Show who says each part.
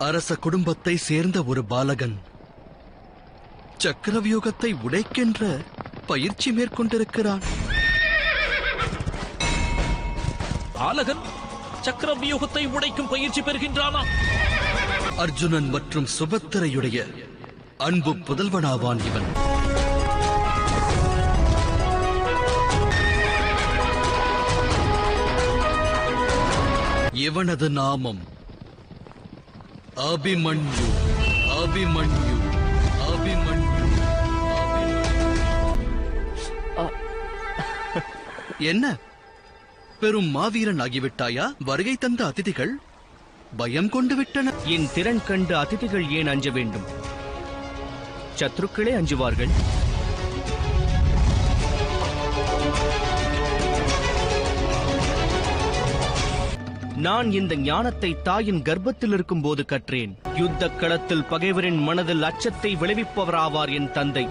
Speaker 1: அரச குடும்பத்தை சேர்ந்த ஒரு பாலகன் சக்கரவியூகத்தை உடைக்கின்ற பயிற்சி மேற்கொண்டிருக்கிறான்.
Speaker 2: பாலகன் சக்கரவியூகத்தை உடைக்கும் பயிற்சி பெறுகின்றானா?
Speaker 1: அர்ஜுனன் மற்றும் சுபத்திரையுடைய அன்பு புதல்வனாவான் இவன். இவனது நாமம் அபிமன்யு. அபிமன்யு அபிமன்யு. என்ன பெரும் மாவீரன் ஆகிவிட்டாயா? வருகை தந்த அதிதிகள் பயம் கொண்டு விட்டன.
Speaker 3: என் திறன் கண்டு அதிதிகள் ஏன் அஞ்ச வேண்டும்? சத்ருக்களே அஞ்சுவார்கள். நான் இந்த ஞானத்தை தாயின் கர்ப்பத்தில் இருக்கும் போது கற்றேன். யுத்த களத்தில் பகைவரின் மனதில் அச்சத்தை விளைவிப்பவராவார் என் தந்தை.